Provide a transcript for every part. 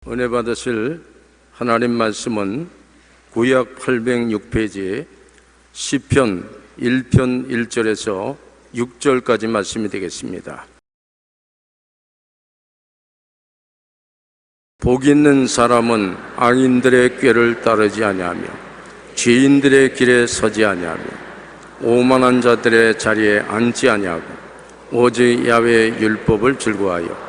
은혜 받으실 하나님 말씀은 구약 806페이지 시편 1편 1절에서 6절까지 말씀이 되겠습니다. 복 있는 사람은 악인들의 꾀를 따르지 아니하며 죄인들의 길에 서지 아니하며 오만한 자들의 자리에 앉지 아니하고 오직 야훼의 율법을 즐거워하여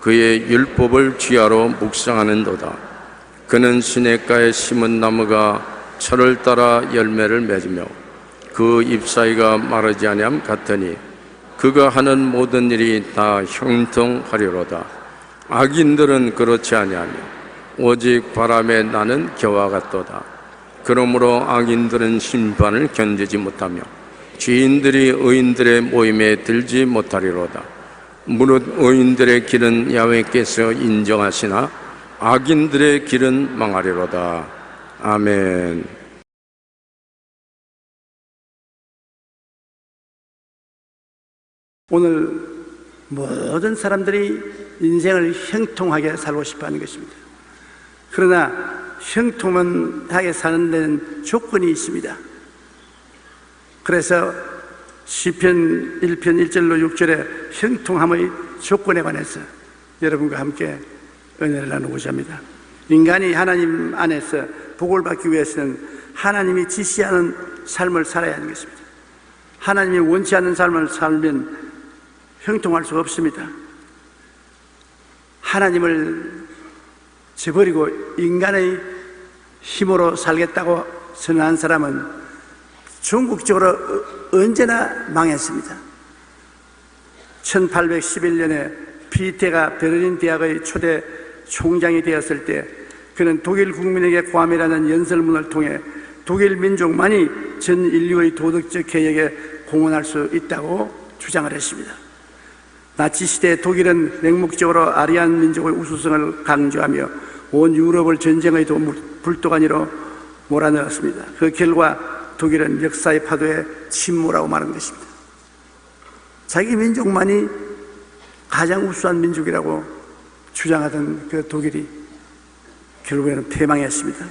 그의 율법을 주야로 묵상하는도다. 그는 시냇가에 심은 나무가 철을 따라 열매를 맺으며 그 잎사이가 마르지 아니함 같으니 그가 하는 모든 일이 다 형통하리로다. 악인들은 그렇지 아니하며 오직 바람에 나는 겨와 같도다. 그러므로 악인들은 심판을 견디지 못하며 죄인들이 의인들의 모임에 들지 못하리로다. 무릇 의인들의 길은 야훼께서 인정하시나 악인들의 길은 망하리로다. 아멘. 오늘 모든 사람들이 인생을 형통하게 살고 싶어 하는 것입니다. 그러나 형통하게 사는 데는 조건이 있습니다. 그래서 시편 1편 1절로 6절에 형통함의 조건에 관해서 여러분과 함께 은혜를 나누고자 합니다. 인간이 하나님 안에서 복을 받기 위해서는 하나님이 지시하는 삶을 살아야 하는 것입니다. 하나님이 원치 않는 삶을 살면 형통할 수가 없습니다. 하나님을 저버리고 인간의 힘으로 살겠다고 선언한 사람은 전국적으로 언제나 망했습니다. 1811년에 피테가 베를린 대학의 초대 총장이 되었을 때 그는 독일 국민에게 고함이라는 연설문을 통해 독일 민족만이 전 인류의 도덕적 개혁에 공헌할 수 있다고 주장을 했습니다. 나치 시대 독일은 맹목적으로 아리안 민족의 우수성을 강조하며 온 유럽을 전쟁의 불도가니로 몰아넣었습니다. 그 결과 독일은 역사의 파도에 침몰하고 마는 것입니다. 자기 민족만이 가장 우수한 민족이라고 주장하던 그 독일이 결국에는 패망했습니다.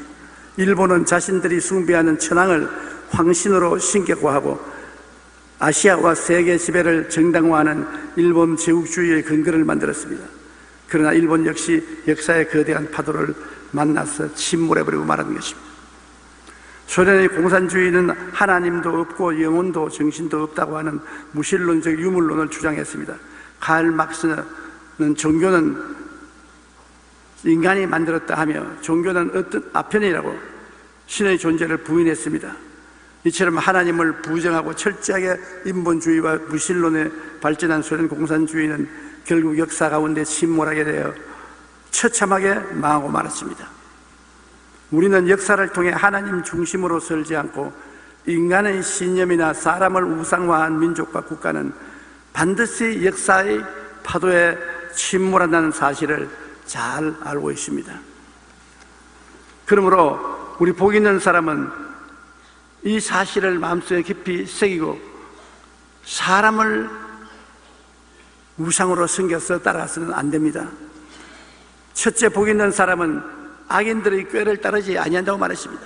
일본은 자신들이 숭배하는 천황을 황신으로 신격화하고 아시아와 세계 지배를 정당화하는 일본 제국주의의 근거를 만들었습니다. 그러나 일본 역시 역사의 거대한 파도를 만나서 침몰해버리고 말하는 것입니다. 소련의 공산주의는 하나님도 없고 영혼도 정신도 없다고 하는 무신론적 유물론을 주장했습니다. 칼 막스는 종교는 인간이 만들었다 하며 종교는 어떤 아편이라고 신의 존재를 부인했습니다. 이처럼 하나님을 부정하고 철저하게 인본주의와 무신론에 발전한 소련 공산주의는 결국 역사 가운데 침몰하게 되어 처참하게 망하고 말았습니다. 우리는 역사를 통해 하나님 중심으로 설지 않고 인간의 신념이나 사람을 우상화한 민족과 국가는 반드시 역사의 파도에 침몰한다는 사실을 잘 알고 있습니다. 그러므로 우리 복 있는 사람은 이 사실을 마음속에 깊이 새기고 사람을 우상으로 섬겨서 따라서는 안 됩니다. 첫째, 복 있는 사람은 악인들의 꾀를 따르지 아니한다고 말했습니다.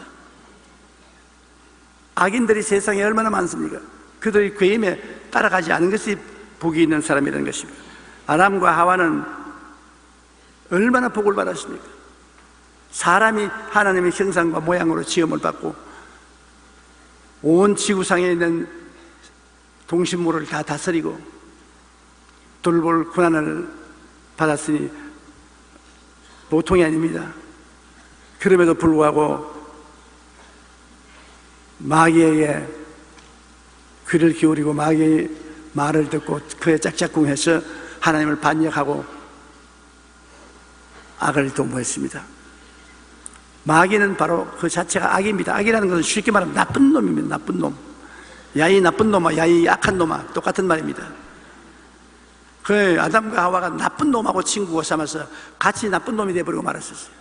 악인들이 세상에 얼마나 많습니까? 그들의 꾀임에 따라가지 않은 것이 복이 있는 사람이라는 것입니다. 아담과 하와는 얼마나 복을 받았습니까? 사람이 하나님의 형상과 모양으로 지음을 받고 온 지구상에 있는 동식물을 다 다스리고 돌볼 권한을 받았으니 보통이 아닙니다. 그럼에도 불구하고 마귀에게 귀를 기울이고 마귀의 말을 듣고 그의 짝짝꿍해서 하나님을 반역하고 악을 도모했습니다. 마귀는 바로 그 자체가 악입니다. 악이라는 것은 쉽게 말하면 나쁜 놈입니다. 나쁜 놈. 야 이 나쁜 놈아, 야 이 악한 놈아, 똑같은 말입니다. 그 아담과 하와가 나쁜 놈하고 친구고 삼아서 같이 나쁜 놈이 되어버리고 말았었어요.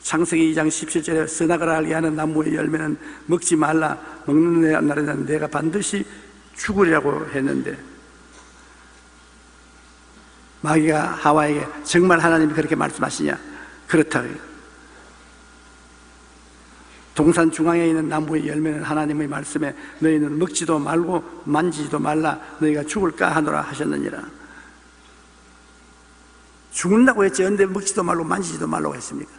창세기 2장 17절에 선악을 알게 하는 나무의 열매는 먹지 말라, 먹는 날에는 내가 반드시 죽으리라고 했는데 마귀가 하와에게 정말 하나님이 그렇게 말씀하시냐? 그렇다고요. 동산 중앙에 있는 나무의 열매는 하나님의 말씀에 너희는 먹지도 말고 만지지도 말라 너희가 죽을까 하노라 하셨느니라. 죽는다고 했지 언제 먹지도 말고 만지지도 말라고 했습니까?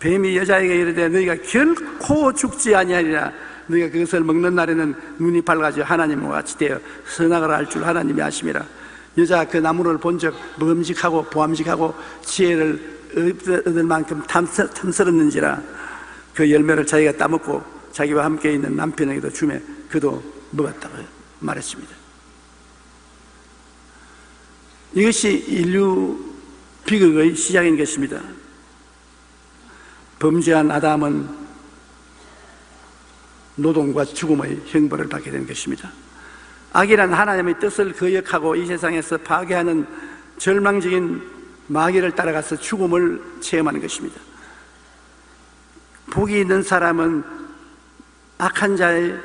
뱀이 여자에게 이르되 너희가 결코 죽지 아니하리라. 너희가 그것을 먹는 날에는 눈이 밝아져 하나님과 같이 되어 선악을 알 줄 하나님이 아심이라. 여자 그 나무를 본 적 먹음직하고 보암직하고 지혜를 얻을 만큼 탐스럽는지라. 그 열매를 자기가 따먹고 자기와 함께 있는 남편에게도 주매 그도 먹었다고 말했습니다. 이것이 인류 비극의 시작인 것입니다. 범죄한 아담은 노동과 죽음의 형벌을 받게 된 것입니다. 악이란 하나님의 뜻을 거역하고 이 세상에서 파괴하는 절망적인 마귀를 따라가서 죽음을 체험하는 것입니다. 복이 있는 사람은 악한 자의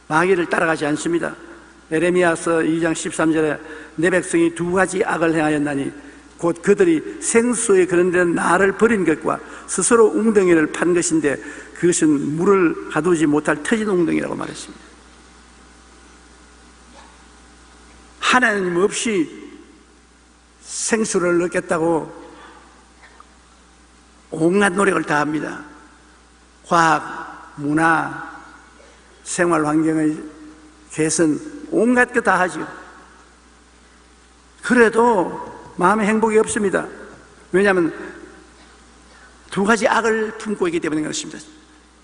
마귀를 따라가지 않습니다. 에레미야서 2장 13절에 내 백성이 두 가지 악을 행하였나니 곧 그들이 생수에 그런 데 나를 버린 것과 스스로 웅덩이를 판 것인데 그것은 물을 가두지 못할 터진 웅덩이라고 말했습니다. 하나님 없이 생수를 얻겠다고 온갖 노력을 다합니다. 과학, 문화, 생활 환경의 개선, 온갖 것 다 하죠. 그래도 마음에 행복이 없습니다. 왜냐하면 두 가지 악을 품고 있기 때문에 그렇습니다.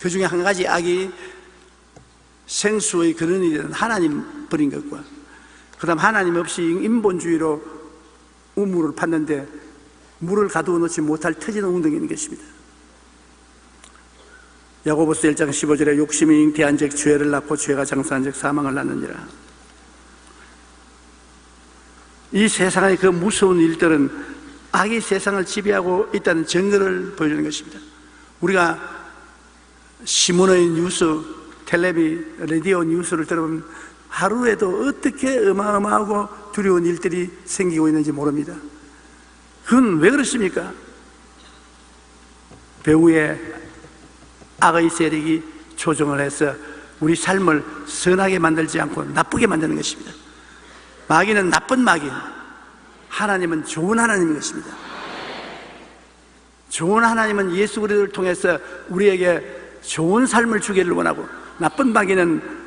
그 중에 한 가지 악이 생수의 근원이 되는 하나님 버린 것과 그 다음 하나님 없이 인본주의로 우물을 팠는데 물을 가두어 놓지 못할 터지는 웅덩이인 것입니다. 야고보서 1장 15절에 욕심이 잉태한 즉 죄를 낳고 죄가 장사한 즉 사망을 낳느니라. 이 세상의 그 무서운 일들은 악이 세상을 지배하고 있다는 증거를 보여주는 것입니다. 우리가 신문의 뉴스, 텔레비, 라디오 뉴스를 들어보면 하루에도 어떻게 어마어마하고 두려운 일들이 생기고 있는지 모릅니다. 그건 왜 그렇습니까? 배후에 악의 세력이 조종을 해서 우리 삶을 선하게 만들지 않고 나쁘게 만드는 것입니다. 마귀는 나쁜 마귀, 하나님은 좋은 하나님인 것입니다. 좋은 하나님은 예수 그리스도를 통해서 우리에게 좋은 삶을 주기를 원하고, 나쁜 마귀는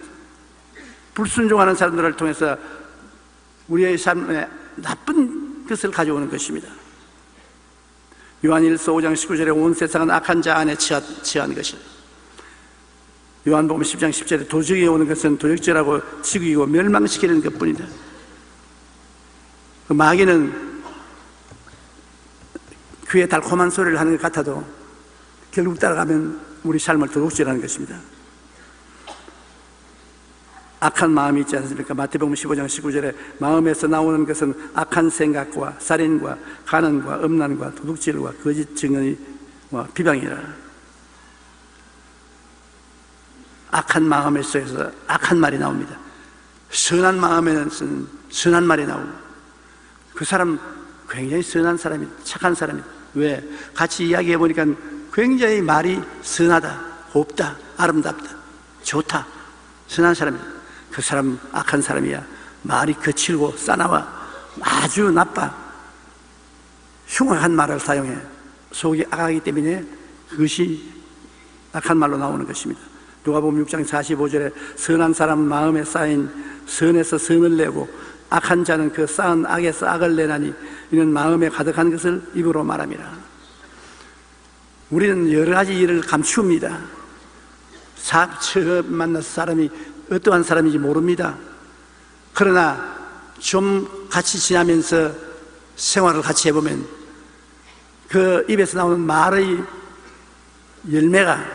불순종하는 사람들을 통해서 우리의 삶에 나쁜 것을 가져오는 것입니다. 요한일서 5장 19절에 온 세상은 악한 자 안에 처한 것입니다. 요한복음 10장 10절에 도적이 오는 것은 도적질하고 죽이고 멸망시키는 것뿐이다. 그 마귀는 그의 달콤한 소리를 하는 것 같아도 결국 따라가면 우리 삶을 도둑질하는 것입니다. 악한 마음이 있지 않습니까? 마태복음 15장 19절에 마음에서 나오는 것은 악한 생각과 살인과 간음과 음란과 도둑질과 거짓 증언과 비방이라. 악한 마음에 속에서 악한 말이 나옵니다. 선한 마음에는 선한 말이 나오고, 그 사람 굉장히 선한 사람이, 착한 사람이. 왜? 같이 이야기해 보니까 굉장히 말이 선하다, 곱다, 아름답다, 좋다, 선한 사람이다. 그 사람 악한 사람이야. 말이 거칠고 싸나워 아주 나빠, 흉악한 말을 사용해. 속이 악하기 때문에 그것이 악한 말로 나오는 것입니다. 누가복음 6장 45절에 선한 사람 마음에 쌓인 선에서 선을 내고 악한 자는 그 쌓은 악에서 악을 내나니 이는 마음에 가득한 것을 입으로 말함이라. 우리는 여러 가지 일을 감추옵니다. 처음 만나서 사람이 어떠한 사람인지 모릅니다. 그러나 좀 같이 지나면서 생활을 같이 해보면 그 입에서 나오는 말의 열매가,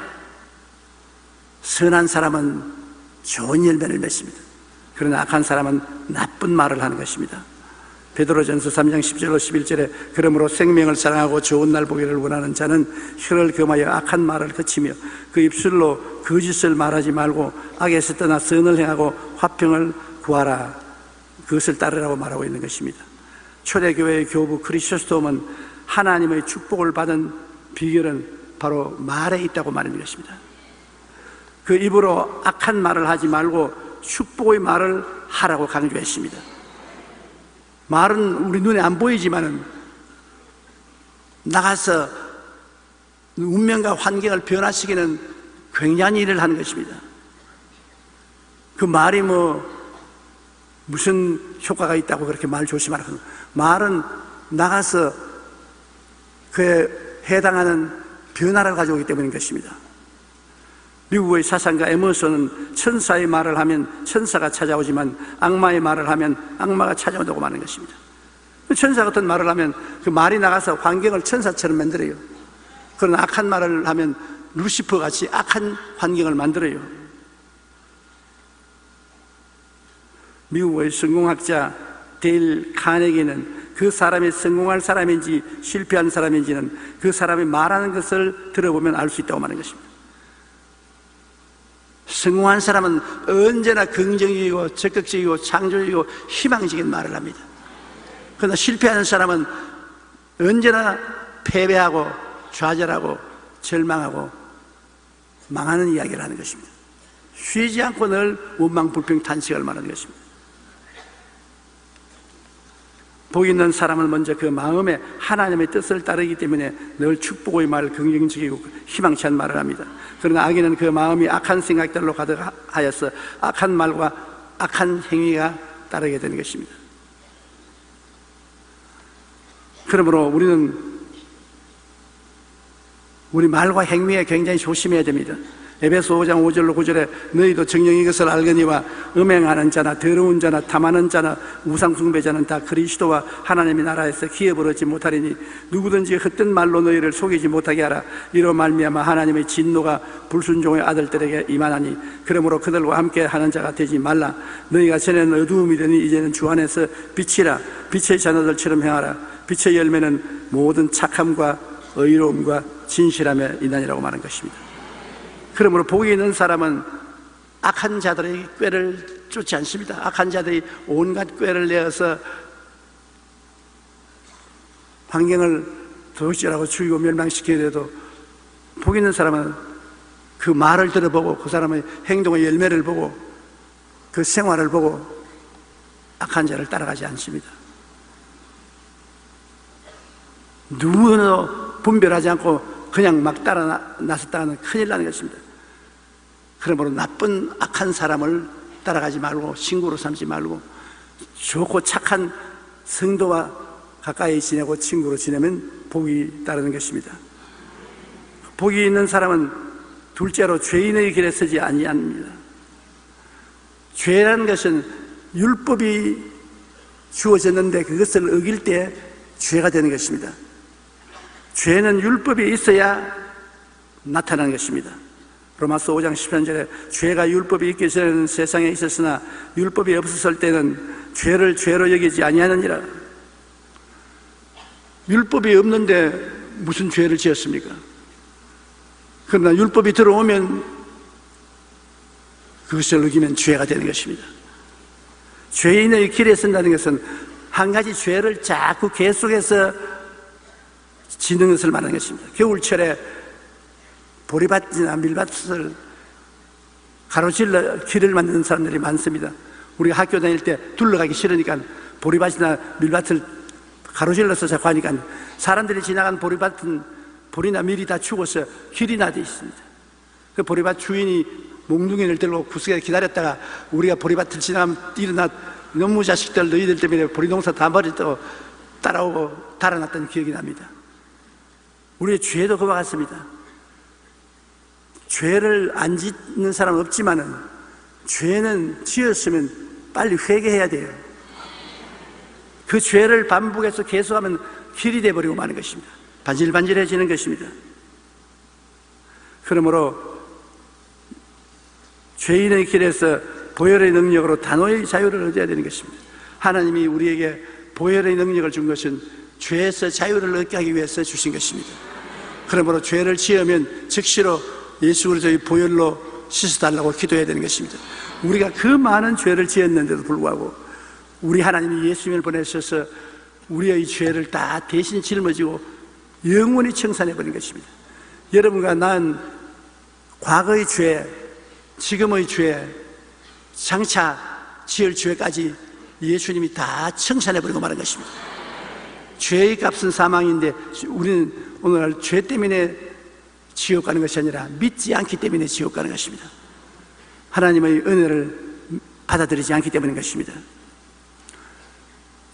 선한 사람은 좋은 열매를 맺습니다. 그러나 악한 사람은 나쁜 말을 하는 것입니다. 베드로전서 3장 10절로 11절에 그러므로 생명을 사랑하고 좋은 날 보기를 원하는 자는 혀를 금하여 악한 말을 그치며 그 입술로 거짓을 말하지 말고 악에서 떠나 선을 행하고 화평을 구하라. 그것을 따르라고 말하고 있는 것입니다. 초대교회의 교부 크리소스톰은 하나님의 축복을 받은 비결은 바로 말에 있다고 말하는 것입니다. 그 입으로 악한 말을 하지 말고 축복의 말을 하라고 강조했습니다. 말은 우리 눈에 안 보이지만은 나가서 운명과 환경을 변화시키는 굉장한 일을 하는 것입니다. 그 말이 무슨 효과가 있다고 그렇게 말 조심하라고. 말은 나가서 그에 해당하는 변화를 가져오기 때문인 것입니다. 미국의 사상가 에머슨은 천사의 말을 하면 천사가 찾아오지만 악마의 말을 하면 악마가 찾아온다고 말하는 것입니다. 천사 같은 말을 하면 그 말이 나가서 환경을 천사처럼 만들어요. 그러나 악한 말을 하면 루시퍼 같이 악한 환경을 만들어요. 미국의 성공학자 데일 카네기는 그 사람이 성공할 사람인지 실패한 사람인지는 그 사람이 말하는 것을 들어보면 알 수 있다고 말하는 것입니다. 성공한 사람은 언제나 긍정적이고 적극적이고 창조적이고 희망적인 말을 합니다. 그러나 실패하는 사람은 언제나 패배하고 좌절하고 절망하고 망하는 이야기를 하는 것입니다. 쉬지 않고 늘 원망불평 탄식을 말하는 것입니다. 복 있는 사람은 먼저 그 마음에 하나님의 뜻을 따르기 때문에 늘 축복의 말, 긍정적이고 희망찬 말을 합니다. 그러나 악인은 그 마음이 악한 생각들로 가득하여서 악한 말과 악한 행위가 따르게 되는 것입니다. 그러므로 우리는 우리 말과 행위에 굉장히 조심해야 됩니다. 에베소 5장 5절로 9절에 너희도 정녕 이것을 알거니와 음행하는 자나 더러운 자나 탐하는 자나 우상 숭배자는 다 그리스도와 하나님의 나라에서 기업을 얻지 못하리니 누구든지 헛된 말로 너희를 속이지 못하게 하라. 이로 말미암아 하나님의 진노가 불순종의 아들들에게 임하나니 그러므로 그들과 함께 하는 자가 되지 말라. 너희가 전에는 어두움이더니 이제는 주 안에서 빛이라. 빛의 자녀들처럼 행하라. 빛의 열매는 모든 착함과 의로움과 진실함에 있나니라고 말한 것입니다. 그러므로 복이 있는 사람은 악한 자들의 꾀를 쫓지 않습니다. 악한 자들이 온갖 꾀를 내어서 환경을 도둑질하고 죽이고 멸망시키더라도 복 있는 사람은 그 말을 들어보고 그 사람의 행동의 열매를 보고 그 생활을 보고 악한 자를 따라가지 않습니다. 누구도 분별하지 않고 그냥 막 따라 나섰다가는 큰일 나는 것입니다. 그러므로 나쁜 악한 사람을 따라가지 말고 친구로 삼지 말고 좋고 착한 성도와 가까이 지내고 친구로 지내면 복이 따르는 것입니다. 복이 있는 사람은 둘째로 죄인의 길에 서지 아니합니다. 죄라는 것은 율법이 주어졌는데 그것을 어길 때 죄가 되는 것입니다. 죄는 율법이 있어야 나타나는 것입니다. 로마서 5장 13절에 죄가 율법이 있기 전에는 세상에 있었으나 율법이 없었을 때는 죄를 죄로 여기지 아니하느니라. 율법이 없는데 무슨 죄를 지었습니까? 그러나 율법이 들어오면 그것을 어기면 죄가 되는 것입니다. 죄인의 길에 선다는 것은 한 가지 죄를 자꾸 계속해서 짓는 것을 말하는 것입니다. 겨울철에 보리밭이나 밀밭을 가로질러 길을 만드는 사람들이 많습니다. 우리가 학교 다닐 때 둘러가기 싫으니까 보리밭이나 밀밭을 가로질러서 자꾸 하니까 사람들이 지나간 보리밭은 보리나 밀이 다 죽어서 길이 나돼 있습니다. 그 보리밭 주인이 몽둥이를 들고 구석에 기다렸다가 우리가 보리밭을 지나가면 일어나 너무 자식들 너희들 때문에 보리농사 다 버리고 따라오고 달아났던 기억이 납니다. 우리의 죄도 그와 같습니다. 죄를 안 짓는 사람은 없지만은 죄는 지었으면 빨리 회개해야 돼요. 그 죄를 반복해서 계속하면 길이 돼버리고 마는 것입니다. 반질반질해지는 것입니다. 그러므로 죄인의 길에서 보혈의 능력으로 단호히 자유를 얻어야 되는 것입니다. 하나님이 우리에게 보혈의 능력을 준 것은 죄에서 자유를 얻게 하기 위해서 주신 것입니다. 그러므로 죄를 지으면 즉시로 예수 그리스도의 보혈로 씻어달라고 기도해야 되는 것입니다. 우리가 그 많은 죄를 지었는데도 불구하고 우리 하나님이 예수님을 보내셔서 우리의 죄를 다 대신 짊어지고 영원히 청산해버린 것입니다. 여러분과 난 과거의 죄, 지금의 죄, 장차 지을 죄까지 예수님이 다 청산해버리고 말한 것입니다. 죄의 값은 사망인데 우리는 오늘날 죄 때문에 지옥 가는 것이 아니라 믿지 않기 때문에 지옥 가는 것입니다. 하나님의 은혜를 받아들이지 않기 때문인 것입니다.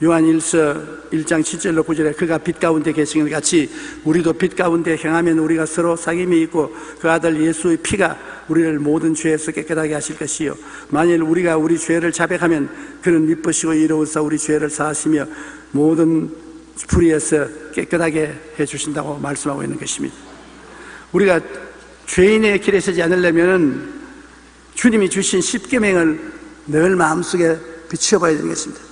요한 1서 1장 7절로 9절에 그가 빛 가운데 계신 것 같이 우리도 빛 가운데 행하면 우리가 서로 사귐이 있고 그 아들 예수의 피가 우리를 모든 죄에서 깨끗하게 하실 것이요 만일 우리가 우리 죄를 자백하면 그는 미쁘시고 이로우사 우리 죄를 사하시며 모든 불의에서 깨끗하게 해주신다고 말씀하고 있는 것입니다. 우리가 죄인의 길에 서지 않으려면 주님이 주신 십계명을 늘 마음속에 비춰봐야 되는 것입니다.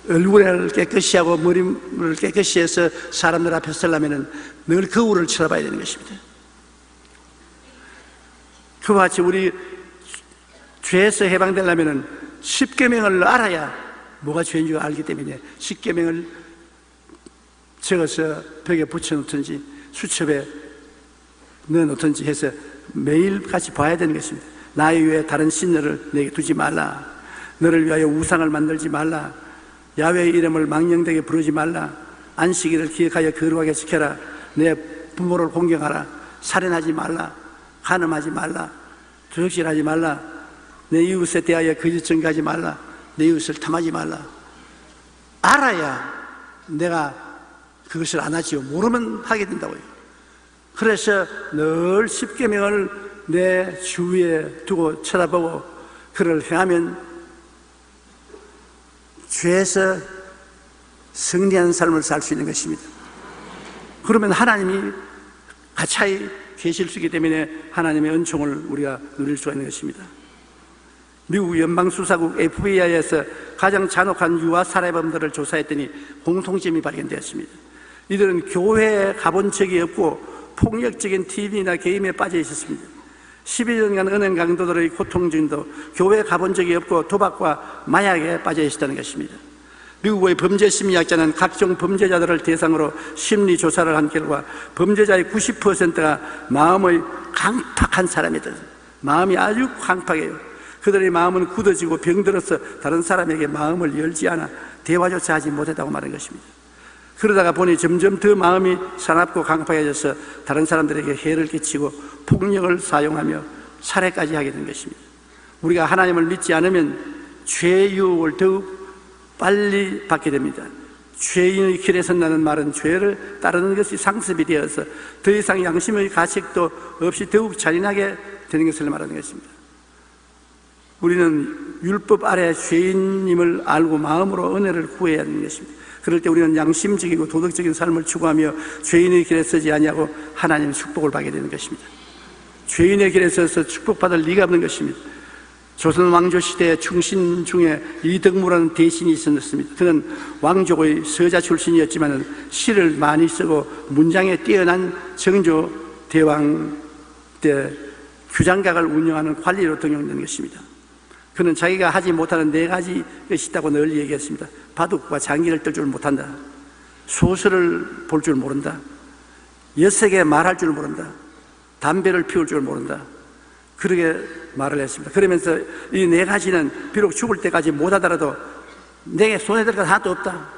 얼굴을 깨끗이 하고 머리를 깨끗이 해서 사람들 앞에 서려면 늘 거울을 쳐다봐야 되는 것입니다. 그와 같이 우리 죄에서 해방되려면 십계명을 알아야 뭐가 죄인 줄 알기 때문에 십계명을 적어서 벽에 붙여놓든지 수첩에 넣어놓든지 해서 매일같이 봐야 되는 것입니다. 나의 외에 다른 신들을 내게 두지 말라. 너를 위하여 우상을 만들지 말라. 야훼의 이름을 망령되게 부르지 말라. 안식일을 기억하여 거룩하게 지켜라. 내 부모를 공경하라. 살인하지 말라. 간음하지 말라. 도적질하지 말라. 내 이웃에 대하여 거짓 증거하지 말라. 내 이웃을 탐하지 말라. 알아야 내가 그것을 안 하지요. 모르면 하게 된다고요. 그래서 늘 십계명을 내 주위에 두고 쳐다보고 그를 행하면 죄에서 승리하는 삶을 살 수 있는 것입니다. 그러면 하나님이 가차히 계실 수 있기 때문에 하나님의 은총을 우리가 누릴 수가 있는 것입니다. 미국 연방수사국 FBI에서 가장 잔혹한 유아 살해범들을 조사했더니 공통점이 발견되었습니다. 이들은 교회에 가본 적이 없고 폭력적인 TV나 게임에 빠져 있었습니다. 12년간 은행 강도들의 고통 중도 교회에 가본 적이 없고 도박과 마약에 빠져 있었다는 것입니다. 미국의 범죄심리학자는 각종 범죄자들을 대상으로 심리조사를 한 결과 범죄자의 90%가 마음의 강팍한 사람이다. 마음이 아주 강팍해요. 그들의 마음은 굳어지고 병들어서 다른 사람에게 마음을 열지 않아 대화조차 하지 못했다고 말한 것입니다. 그러다가 보니 점점 더 마음이 사납고 강팍해져서 다른 사람들에게 해를 끼치고 폭력을 사용하며 살해까지 하게 된 것입니다. 우리가 하나님을 믿지 않으면 죄의 유혹을 더욱 빨리 받게 됩니다. 죄인의 길에 선다는 말은 죄를 따르는 것이 상습이 되어서 더 이상 양심의 가책도 없이 더욱 잔인하게 되는 것을 말하는 것입니다. 우리는 율법 아래 죄인임을 알고 마음으로 은혜를 구해야 하는 것입니다. 그럴 때 우리는 양심적이고 도덕적인 삶을 추구하며 죄인의 길에 서지 아니하고 하나님의 축복을 받게 되는 것입니다. 죄인의 길에 서서 축복받을 리가 없는 것입니다. 조선 왕조 시대에 충신 중에 이덕무라는 대신이 있었습니다. 그는 왕족의 서자 출신이었지만 시를 많이 쓰고 문장에 뛰어난 정조 대왕 때 규장각을 운영하는 관리로 등용된 것입니다. 그는 자기가 하지 못하는 4가지 것이 있다고 늘 얘기했습니다. 바둑과 장기를 뜰 줄 못한다. 소설을 볼 줄 모른다. 여색에 말할 줄 모른다. 담배를 피울 줄 모른다. 그렇게 말을 했습니다. 그러면서 이 4가지는 비록 죽을 때까지 못하더라도 내게 손에 들 것 하나도 없다.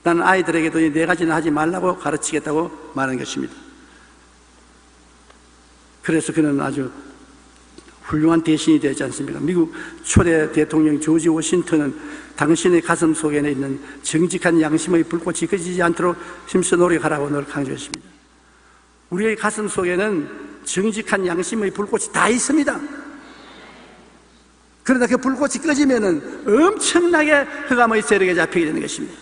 나는 아이들에게도 이 4가지는 하지 말라고 가르치겠다고 말한 것입니다. 그래서 그는 아주 훌륭한 대신이 되지 않습니까? 미국 초대 대통령 조지 워싱턴은 당신의 가슴 속에 있는 정직한 양심의 불꽃이 꺼지지 않도록 힘써 노력하라고 늘 강조했습니다. 우리의 가슴 속에는 정직한 양심의 불꽃이 다 있습니다. 그러나 그 불꽃이 꺼지면은 엄청나게 흑암의 세력에 잡히게 되는 것입니다.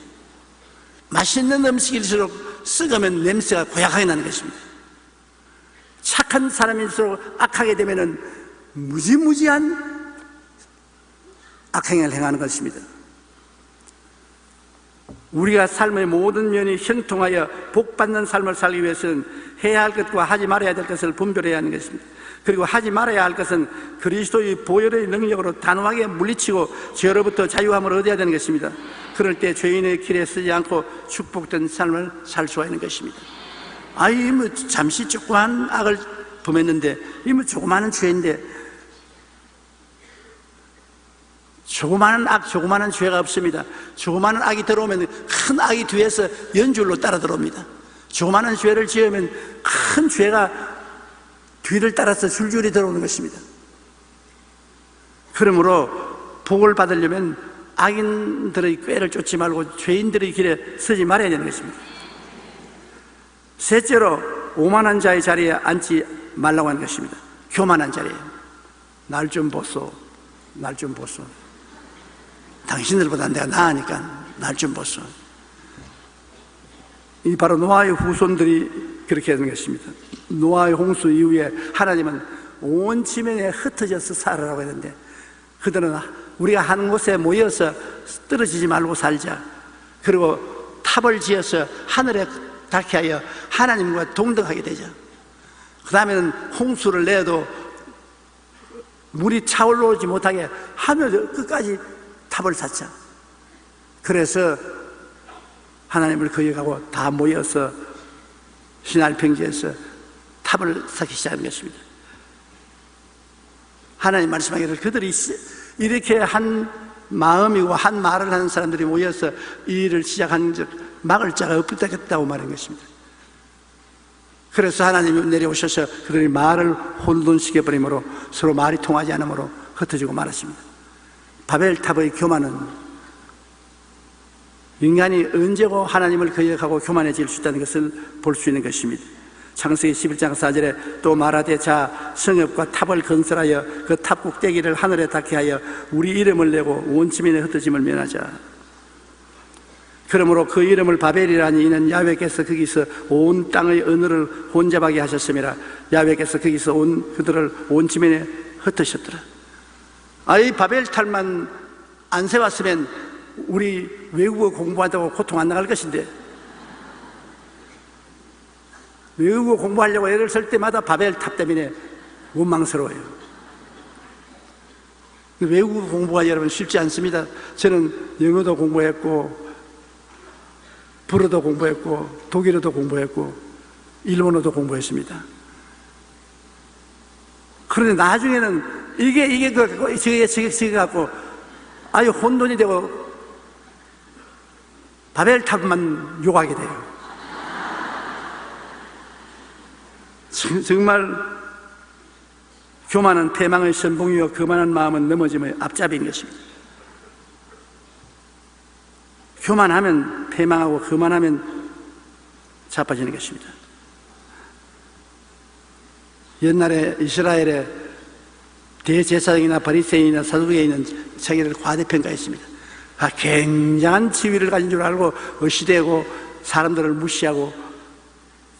맛있는 음식일수록 썩으면 냄새가 고약하게 나는 것입니다. 착한 사람일수록 악하게 되면은 무지무지한 악행을 행하는 것입니다. 우리가 삶의 모든 면이 형통하여 복받는 삶을 살기 위해서는 해야 할 것과 하지 말아야 될 것을 분별해야 하는 것입니다. 그리고 하지 말아야 할 것은 그리스도의 보혈의 능력으로 단호하게 물리치고 죄로부터 자유함을 얻어야 되는 것입니다. 그럴 때 죄인의 길에 서지 않고 축복된 삶을 살 수가 있는 것입니다. 잠시 조그만 악을 범했는데, 조그마한 죄인데, 조그마한 죄가 없습니다. 조그마한 악이 들어오면 큰 악이 뒤에서 연줄로 따라 들어옵니다. 조그마한 죄를 지으면 큰 죄가 뒤를 따라서 줄줄이 들어오는 것입니다. 그러므로 복을 받으려면 악인들의 꾀를 쫓지 말고 죄인들의 길에 서지 말아야 되는 것입니다. 셋째로, 오만한 자의 자리에 앉지 말라고 하는 것입니다. 교만한 자리에. 날 좀 보소. 당신들보다 내가 나으니까 날 좀 보소. 이 바로 노아의 후손들이 그렇게 하는 것입니다. 노아의 홍수 이후에 하나님은 온 지면에 흩어져서 살아라고 했는데, 그들은 우리가 한 곳에 모여서 떨어지지 말고 살자, 그리고 탑을 지어서 하늘에 닿게 하여 하나님과 동등하게 되자, 그 다음에는 홍수를 내도 물이 차올라오지 못하게 하늘 끝까지 탑을 쌓자. 그래서 하나님을 거역하고 다 모여서 시날 평지에서 탑을 쌓기 시작한 것입니다. 하나님 말씀하기를 그들이 이렇게 한 마음이고 한 말을 하는 사람들이 모여서 이 일을 시작한 즉 막을 자가 없겠다고 말한 것입니다. 그래서 하나님이 내려오셔서 그들의 말을 혼돈시켜버리므로 서로 말이 통하지 않으므로 흩어지고 말았습니다. 바벨탑의 교만은 인간이 언제고 하나님을 거역하고 교만해질 수 있다는 것을 볼 수 있는 것입니다. 창세기 11장 4절에 또 말하되 자 성읍과 탑을 건설하여 그 탑 꼭대기를 하늘에 닿게 하여 우리 이름을 내고 온 지면에 흩어짐을 면하자. 그러므로 그 이름을 바벨이라니 이는 야훼께서 거기서 온 땅의 언어를 혼잡하게 하셨음이라. 야훼께서 거기서 그들을 온 지면에 흩으셨더라. 이 바벨탑만 안 세웠으면 우리 외국어 공부한다고 고통 안 나갈 것인데, 외국어 공부하려고 애를 쓸 때마다 바벨탑 때문에 원망스러워요. 외국어 공부가 여러분 쉽지 않습니다. 저는 영어도 공부했고 불어도 공부했고 독일어도 공부했고 일본어도 공부했습니다. 그런데 나중에는 이게 저게 갖고 아유 혼돈이 되고 바벨탑만 욕하게 돼요. 정말 교만은 패망의 선봉이요 거만한 마음은 넘어짐의 앞잡이인 것입니다. 교만하면 패망하고 거만하면 자빠지는 것입니다. 옛날에 이스라엘에 대제사장이나 바리새인이나 사두개인은 자기를 과대평가했습니다. 굉장한 지위를 가진 줄 알고 어시되고 사람들을 무시하고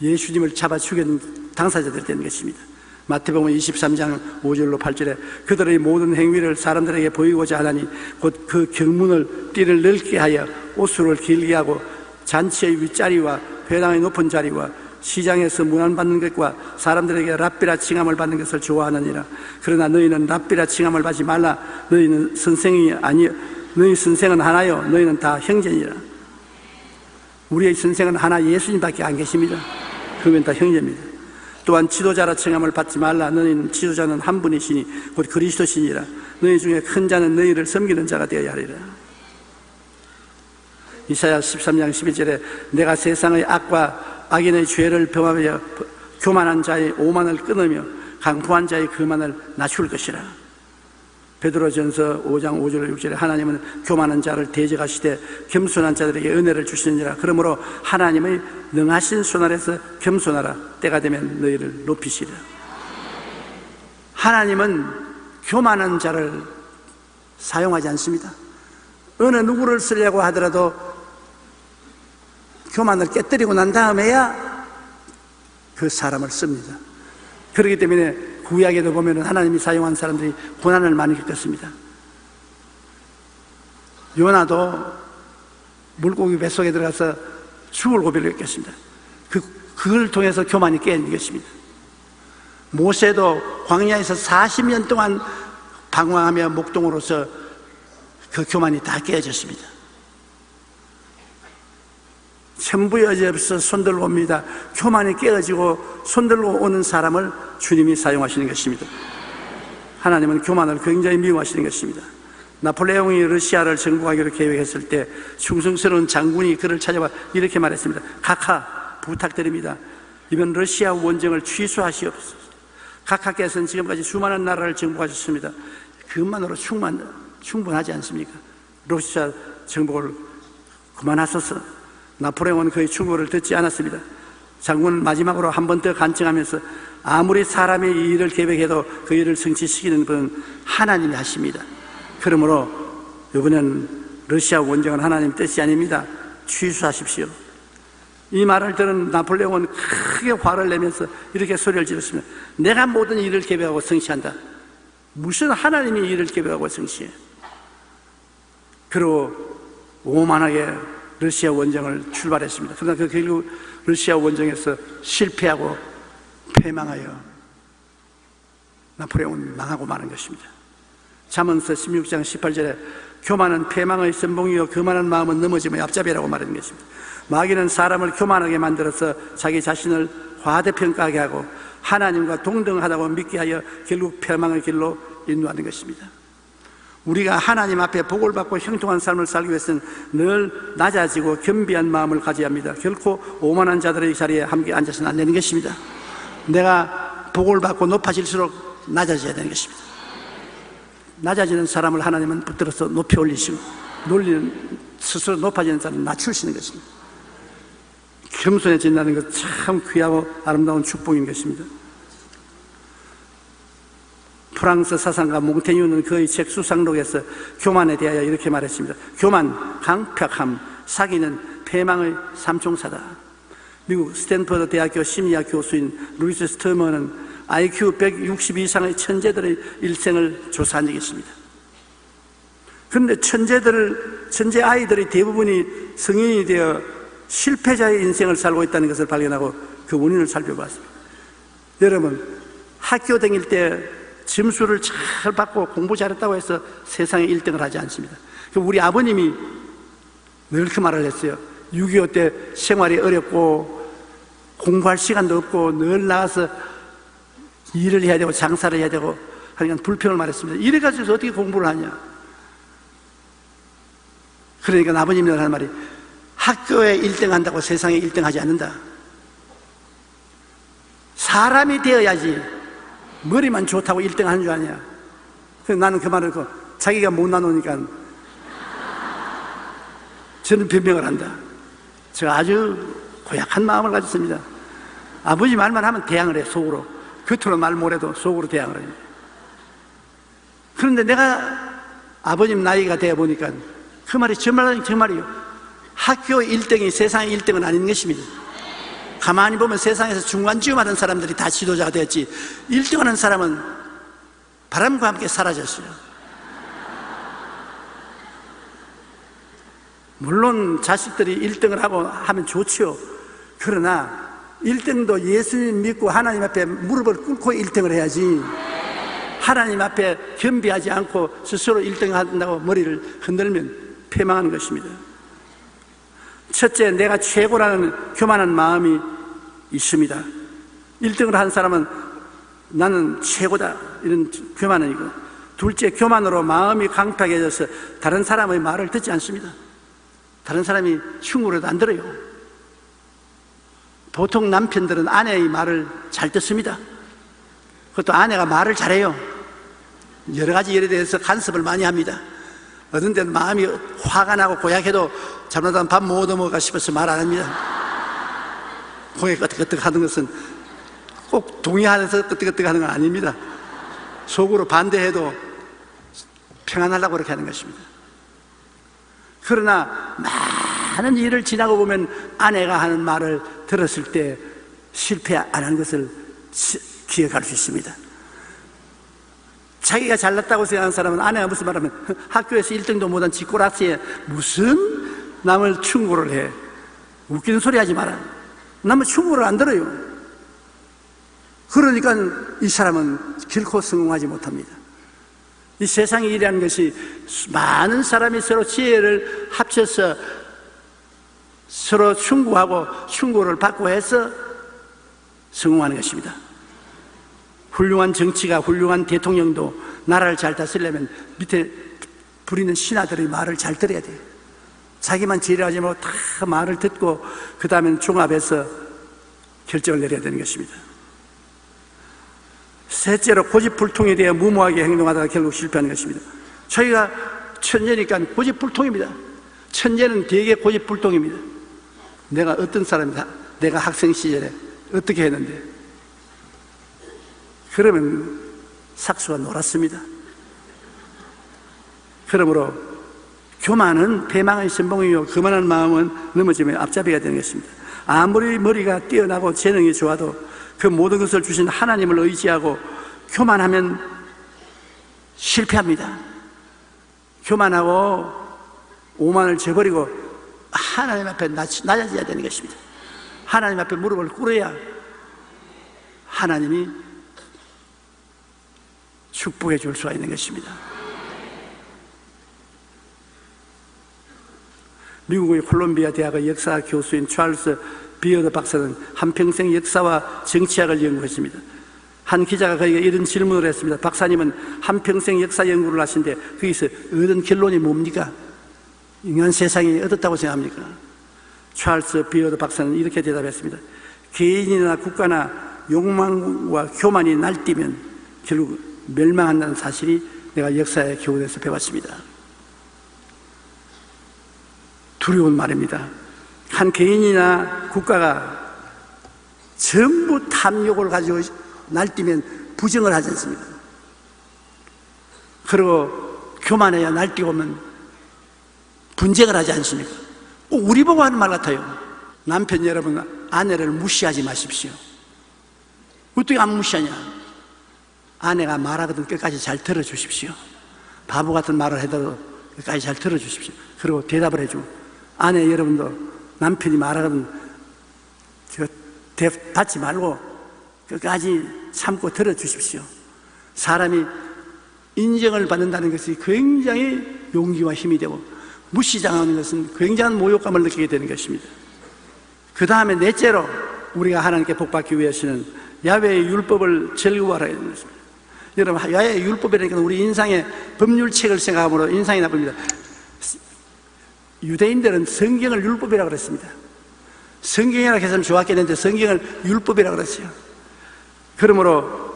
예수님을 잡아 죽인 당사자들이 되는 것입니다. 마태복음 23장 5절로 8절에 그들의 모든 행위를 사람들에게 보이고자 하다니 곧 그 경문을 띠를 넓게 하여 옷수를 길게 하고 잔치의 윗자리와 회당의 높은 자리와 시장에서 문안받는 것과 사람들에게 랍비라 칭함을 받는 것을 좋아하느니라. 그러나 너희는 랍비라 칭함을 받지 말라. 너희 선생은 하나요 너희는 다 형제니라. 우리의 선생은 하나 예수님밖에 안 계십니다. 그러면 다 형제입니다. 또한 지도자라 칭함을 받지 말라. 너희는 지도자는 한 분이시니 곧 그리스도시니라. 너희 중에 큰 자는 너희를 섬기는 자가 되어야 하리라. 이사야 13장 11절에 내가 세상의 악과 악인의 죄를 범하며 교만한 자의 오만을 끊으며 강포한 자의 거만을 낮출 것이라. 베드로전서 5장 5절 6절에 하나님은 교만한 자를 대적하시되 겸손한 자들에게 은혜를 주시느니라. 그러므로 하나님의 능하신 손 아래서 겸손하라. 때가 되면 너희를 높이시리라. 하나님은 교만한 자를 사용하지 않습니다. 어느 누구를 쓰려고 하더라도 교만을 깨뜨리고 난 다음에야 그 사람을 씁니다. 그렇기 때문에 구약에도 보면 하나님이 사용한 사람들이 고난을 많이 겪었습니다. 요나도 물고기 뱃속에 들어가서 죽을 고비를 겪겠습니다. 그걸 통해서 교만이 깨는 것입니다. 모세도 광야에서 40년 동안 방황하며 목동으로서 그 교만이 다 깨어졌습니다. 전부 여지없어 손들고 옵니다. 교만이 깨어지고 손들고 오는 사람을 주님이 사용하시는 것입니다. 하나님은 교만을 굉장히 미워하시는 것입니다. 나폴레옹이 러시아를 정복하기로 계획했을 때 충성스러운 장군이 그를 찾아와 이렇게 말했습니다. 카카, 부탁드립니다. 이번 러시아 원정을 취소하시옵소서. 카카께서는 지금까지 수많은 나라를 정복하셨습니다. 그것만으로 충분하지 않습니까? 러시아 정복을 그만하소서. 나폴레옹은 그의 충고를 듣지 않았습니다. 장군은 마지막으로 한 번 더 간청하면서 아무리 사람이 이 일을 계획해도 그 일을 성취시키는 분은 하나님이 하십니다. 그러므로 이번엔 러시아 원정은 하나님 뜻이 아닙니다. 취소하십시오. 이 말을 들은 나폴레옹은 크게 화를 내면서 이렇게 소리를 질렀습니다. 내가 모든 일을 계획하고 성취한다. 무슨 하나님이 일을 계획하고 성취해? 그리고 오만하게 러시아 원정을 출발했습니다. 그러나 그 결국 러시아 원정에서 실패하고 패망하여 나폴레옹은 망하고 마는 것입니다. 잠언서 16장 18절에 교만은 패망의 선봉이요 교만한 마음은 넘어짐의 앞잡이라고 말하는 것입니다. 마귀는 사람을 교만하게 만들어서 자기 자신을 과대평가하게 하고 하나님과 동등하다고 믿게 하여 결국 패망의 길로 인도하는 것입니다. 우리가 하나님 앞에 복을 받고 형통한 삶을 살기 위해서는 늘 낮아지고 겸비한 마음을 가져야 합니다. 결코 오만한 자들의 자리에 함께 앉아서는 안 되는 것입니다. 내가 복을 받고 높아질수록 낮아져야 되는 것입니다. 낮아지는 사람을 하나님은 붙들어서 높이 올리시고 놀리는 스스로 높아지는 사람을 낮추시는 것입니다. 겸손해진다는 것 참 귀하고 아름다운 축복인 것입니다. 프랑스 사상가 몽테뉴는 그의 책 수상록에서 교만에 대하여 이렇게 말했습니다. 교만, 강팍함, 사기는 패망의 삼총사다. 미국 스탠퍼드 대학교 심리학 교수인 루이스 스터머는 IQ 160 이상의 천재들의 일생을 조사한 적이 있습니다. 그런데 천재 아이들의 대부분이 성인이 되어 실패자의 인생을 살고 있다는 것을 발견하고 그 원인을 살펴봤습니다. 여러분, 학교 다닐 때 점수를 잘 받고 공부 잘했다고 해서 세상에 1등을 하지 않습니다. 우리 아버님이 늘 그 말을 했어요. 6.25 때 생활이 어렵고 공부할 시간도 없고 늘 나가서 일을 해야 되고 장사를 해야 되고 하니까 불평을 말했습니다. 이래가지고 어떻게 공부를 하냐. 그러니까 아버님이 하는 말이 학교에 1등 한다고 세상에 1등 하지 않는다. 사람이 되어야지 머리만 좋다고 1등 하는 줄 아냐. 그래서 나는 그 말을 듣고 자기가 못 나누니까 저는 변명을 한다. 제가 아주 고약한 마음을 가졌습니다. 아버지 말만 하면 대항을 해, 속으로. 겉으로 말 못해도 속으로 대항을 해요. 그런데 내가 아버님 나이가 되어 보니까 그 말이 정말이요. 학교 1등이 세상의 1등은 아닌 것입니다. 가만히 보면 세상에서 중간지음 하는 사람들이 다 지도자가 되었지 1등 하는 사람은 바람과 함께 사라졌어요. 물론 자식들이 1등을 하고 하면 좋죠. 그러나 1등도 예수님 믿고 하나님 앞에 무릎을 꿇고 1등을 해야지 하나님 앞에 겸비하지 않고 스스로 1등 한다고 머리를 흔들면 패망하는 것입니다. 첫째, 내가 최고라는 교만한 마음이 있습니다. 1등을 한 사람은 나는 최고다 이런 교만은 이고, 둘째, 교만으로 마음이 강팍해져서 다른 사람의 말을 듣지 않습니다. 다른 사람이 충고라도 안 들어요. 보통 남편들은 아내의 말을 잘 듣습니다. 그것도 아내가 말을 잘해요. 여러 가지 일에 대해서 간섭을 많이 합니다. 어떤 때는 마음이 화가 나고 고약해도 잘못하면 밥 못 얻어먹을까 싶어서 말 안 합니다. 고개 끄덕끄덕 하는 것은 꼭 동의하면서 끄덕끄덕 하는 건 아닙니다. 속으로 반대해도 평안하려고 그렇게 하는 것입니다. 그러나 많은 일을 지나고 보면 아내가 하는 말을 들었을 때 실패 안 한 것을 기억할 수 있습니다. 자기가 잘났다고 생각하는 사람은 아내가 무슨 말하면 학교에서 1등도 못한 지꼬라스에 무슨 남을 충고를 해. 웃기는 소리 하지 마라. 남은 충고를 안 들어요. 그러니까 이 사람은 결코 성공하지 못합니다. 이 세상의 일이라는 것이 많은 사람이 서로 지혜를 합쳐서 서로 충고하고 충고를 받고 해서 성공하는 것입니다. 훌륭한 정치가, 훌륭한 대통령도 나라를 잘 다스리려면 밑에 부리는 신하들의 말을 잘 들어야 돼요. 자기만 지혜하지 말고 다 말을 듣고 그 다음엔 종합해서 결정을 내려야 되는 것입니다. 셋째로 고집불통에 대해 무모하게 행동하다가 결국 실패하는 것입니다. 저희가 천재니까 고집불통입니다. 천재는 되게 고집불통입니다. 내가 어떤 사람이다, 내가 학생 시절에 어떻게 했는데, 그러면 삭수가 놀았습니다. 그러므로 교만은 패망의 선봉이요 거만한 마음은 넘어지면 앞잡이가 되는 것입니다. 아무리 머리가 뛰어나고 재능이 좋아도 그 모든 것을 주신 하나님을 의지하고 교만하면 실패합니다. 교만하고 오만을 저버리고 하나님 앞에 낮아져야 되는 것입니다. 하나님 앞에 무릎을 꿇어야 하나님이 축복해 줄 수가 있는 것입니다. 미국의 콜롬비아 대학의 역사 교수인 찰스 비어드 박사는 한평생 역사와 정치학을 연구했습니다. 한 기자가 그에게 이런 질문을 했습니다. 박사님은 한평생 역사 연구를 하신데 거기서 얻은 결론이 뭡니까? 인간 세상이 얻었다고 생각합니까? 찰스 비어드 박사는 이렇게 대답했습니다. 개인이나 국가나 욕망과 교만이 날뛰면 결국 멸망한다는 사실이 내가 역사의 교훈에서 배웠습니다. 두려운 말입니다. 한 개인이나 국가가 전부 탐욕을 가지고 날뛰면 부정을 하지 않습니까? 그리고 교만해야 날뛰면 분쟁을 하지 않습니까? 우리 보고 하는 말 같아요. 남편 여러분, 아내를 무시하지 마십시오. 어떻게 안 무시하냐? 아내가 말하거든 끝까지 잘 들어주십시오. 바보 같은 말을 해도 끝까지 잘 들어주십시오. 그리고 대답을 해주고, 아내 여러분도 남편이 말하거든 받지 말고 끝까지 참고 들어주십시오. 사람이 인정을 받는다는 것이 굉장히 용기와 힘이 되고, 무시당하는 것은 굉장한 모욕감을 느끼게 되는 것입니다. 그 다음에 넷째로 우리가 하나님께 복받기 위해서는 야훼의 율법을 즐거워하라 하는 것입니다. 여러분, 야훼의 율법이라니까 우리 인상의 법률책을 생각하므로 인상이 나쁩니다. 유대인들은 성경을 율법이라고 그랬습니다. 성경이라고 했으면 좋았겠는데 성경을 율법이라고 그랬어요. 그러므로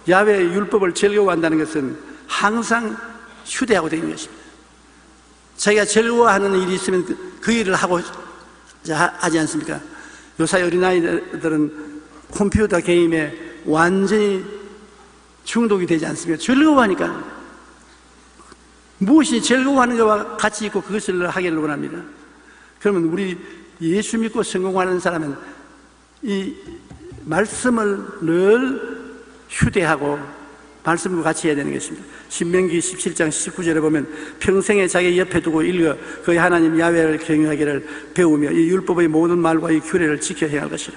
야훼의 율법을 즐거워한다는 것은 항상 휴대하고 다니는 것입니다. 자기가 즐거워하는 일이 있으면 그 일을 하고 하지 않습니까? 요새 어린아이들은 컴퓨터 게임에 완전히 중독이 되지 않습니까? 즐거워하니까. 무엇이 즐거워하는 것과 같이 있고 그것을 하기를 원합니다. 그러면 우리 예수 믿고 성공하는 사람은 이 말씀을 늘 휴대하고 말씀과 같이 해야 되는 것입니다. 신명기 17장 19절에 보면 평생에 자기 옆에 두고 읽어 그의 하나님 야훼를 경외하기를 배우며 이 율법의 모든 말과 이 규례를 지켜 행할 것이라.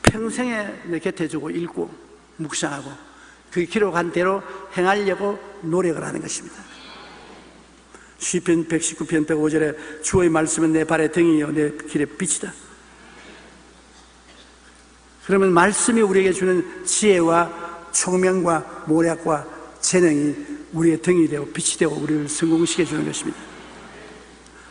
평생에 내 곁에 두고 읽고 묵상하고 그 기록한 대로 행하려고 노력을 하는 것입니다. 시편 119편 105절에 주의 말씀은 내 발의 등이요 내 길의 빛이다. 그러면 말씀이 우리에게 주는 지혜와 총명과 모략과 재능이 우리의 등이 되고 빛이 되고 우리를 성공시켜 주는 것입니다.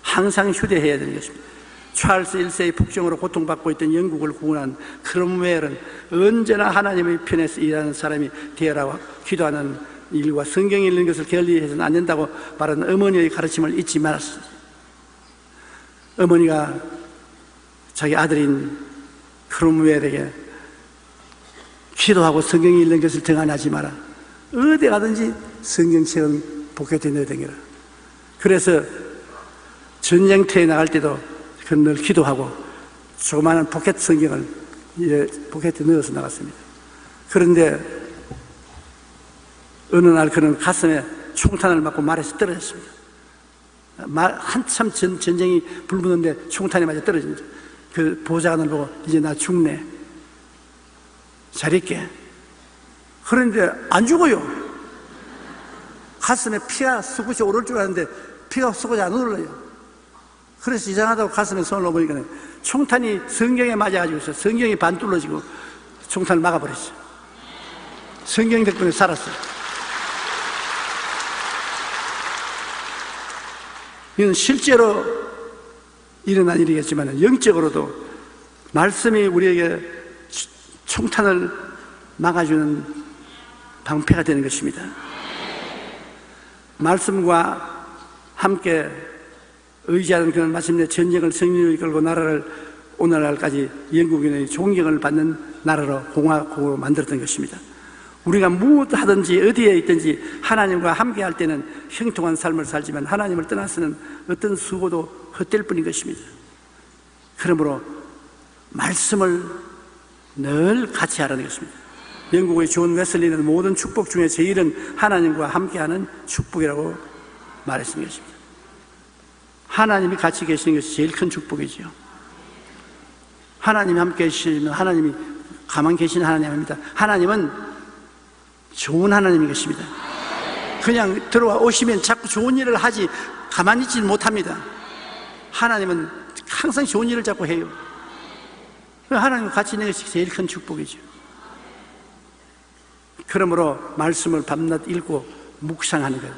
항상 휴대해야 되는 것입니다. 찰스 1세의 폭정으로 고통받고 있던 영국을 구원한 크롬웰은 언제나 하나님의 편에서 일하는 사람이 되어라고 기도하는 일과 성경 읽는 것을 게을리해서는 안 된다고 말하는 어머니의 가르침을 잊지 말았습니다. 어머니가 자기 아들인 크롬웰에게 기도하고 성경 읽는 것을 등한하지 마라. 어디 가든지 성경책은 포켓에 넣어야 되니라. 그래서 전쟁터에 나갈 때도 늘 기도하고 조그마한 포켓 성경을 포켓에 넣어서 나갔습니다. 그런데 어느 날 그는 가슴에 총탄을 맞고 말에서 떨어졌습니다. 한참 전쟁이 불붙는데 총탄이 맞아 떨어집니다. 그 보좌관을 보고 이제 나 죽네, 잘 있게. 그런데 안 죽어요. 가슴에 피가 솟구치 오를 줄 알았는데 피가 솟구치 안 올라요. 그래서 이상하다고 가슴에 손을 넣어보니까 총탄이 성경에 맞아가지고 있어요. 성경이 반 뚫어지고 총탄을 막아버렸어요. 성경 덕분에 살았어요. 이건 실제로 일어난 일이겠지만 영적으로도 말씀이 우리에게 총탄을 막아주는 방패가 되는 것입니다. 말씀과 함께 의지하는 그는 마침내 전쟁을 승리로 이끌고 나라를 오늘날까지 영국인의 존경을 받는 나라로 공화국으로 만들었던 것입니다. 우리가 무엇 하든지 어디에 있든지 하나님과 함께 할 때는 형통한 삶을 살지만 하나님을 떠나서는 어떤 수고도 헛될 뿐인 것입니다. 그러므로 말씀을 늘 같이 하라는 것입니다. 영국의 존 웨슬리는 모든 축복 중에 제일은 하나님과 함께하는 축복이라고 말했습니다. 하나님이 같이 계시는 것이 제일 큰 축복이지요. 하나님이 함께 계시면 하나님이 가만 계시는 하나님입니다. 하나님은 좋은 하나님인 것입니다. 그냥 들어와 오시면 자꾸 좋은 일을 하지 가만히 있지 못합니다. 하나님은 항상 좋은 일을 자꾸 해요. 하나님과 같이 있는 것이 제일 큰 축복이죠. 그러므로 말씀을 밤낮 읽고 묵상하는 것,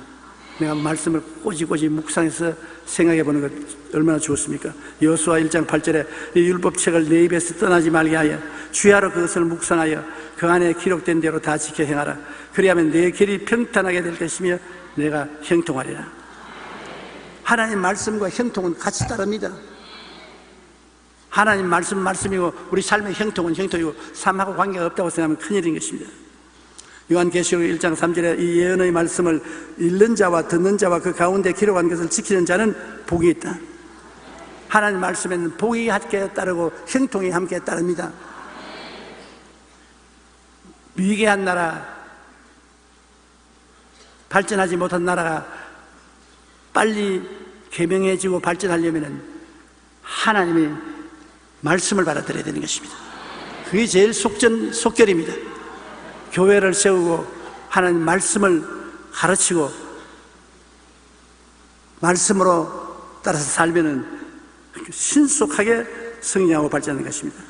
내가 말씀을 꼬지꼬지 묵상해서 생각해 보는 것 얼마나 좋습니까? 여호수아 1장 8절에 이 율법책을 내 입에서 떠나지 말게 하여 주야로 그것을 묵상하여 그 안에 기록된 대로 다 지켜 행하라. 그리하면 내 길이 평탄하게 될 것이며 내가 형통하리라. 하나님 말씀과 형통은 같이 따릅니다. 하나님 말씀이고 우리 삶의 형통은 형통이고 삶하고 관계가 없다고 생각하면 큰일인 것입니다. 요한계시록 1장 3절에 이 예언의 말씀을 읽는 자와 듣는 자와 그 가운데 기록한 것을 지키는 자는 복이 있다. 하나님 말씀에는 복이 함께 따르고 형통이 함께 따릅니다. 위계한 나라, 발전하지 못한 나라가 빨리 개명해지고 발전하려면 하나님의 말씀을 받아들여야 되는 것입니다. 그게 제일 속결입니다. 교회를 세우고 하나님 말씀을 가르치고 말씀으로 따라서 살면은 신속하게 성장하고 발전하는 것입니다.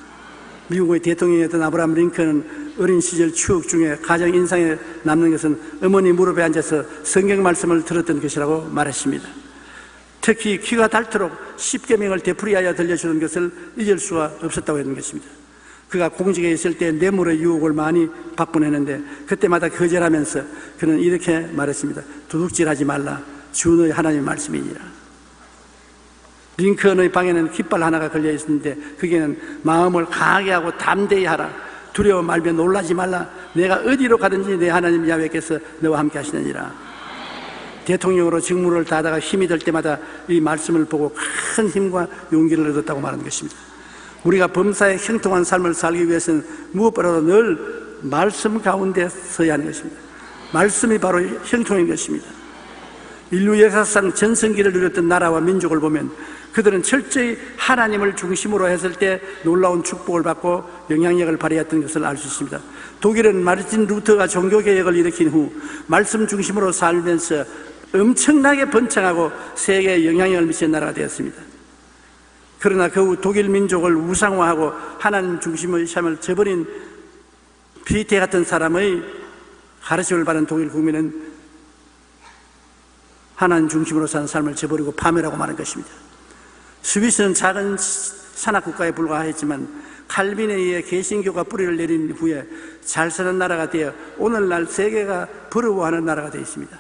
미국의 대통령이었던 아브라함 링컨은 어린 시절 추억 중에 가장 인상에 남는 것은 어머니 무릎에 앉아서 성경 말씀을 들었던 것이라고 말했습니다. 특히 귀가 닳도록 십계명을 되풀이하여 들려주는 것을 잊을 수가 없었다고 했는 것입니다. 그가 공직에 있을 때 뇌물의 유혹을 많이 받곤 했는데 그때마다 거절하면서 그는 이렇게 말했습니다. 도둑질하지 말라. 주의 하나님의 말씀이니라. 링컨의 방에는 깃발 하나가 걸려 있었는데 거기에는 마음을 강하게 하고 담대히 하라. 두려워 말며 놀라지 말라. 내가 어디로 가든지 내 하나님 야훼께서 너와 함께 하시느니라. 대통령으로 직무를 다하다가 힘이 들 때마다 이 말씀을 보고 큰 힘과 용기를 얻었다고 말하는 것입니다. 우리가 범사에 형통한 삶을 살기 위해서는 무엇보다도 늘 말씀 가운데 서야 하는 것입니다. 말씀이 바로 형통인 것입니다. 인류 역사상 전성기를 누렸던 나라와 민족을 보면 그들은 철저히 하나님을 중심으로 했을 때 놀라운 축복을 받고 영향력을 발휘했던 것을 알 수 있습니다. 독일은 마르틴 루터가 종교개혁을 일으킨 후 말씀 중심으로 살면서 엄청나게 번창하고 세계에 영향력을 미친 나라가 되었습니다. 그러나 그 후 독일 민족을 우상화하고 하나님 중심의 삶을 저버린 피테 같은 사람의 가르침을 받은 독일 국민은 하나님 중심으로 사는 삶을 저버리고 파멸하고 마는 것입니다. 스위스는 작은 산악국가에 불과했지만 칼빈에 의해 개신교가 뿌리를 내린 후에 잘 사는 나라가 되어 오늘날 세계가 부러워하는 나라가 되어 있습니다.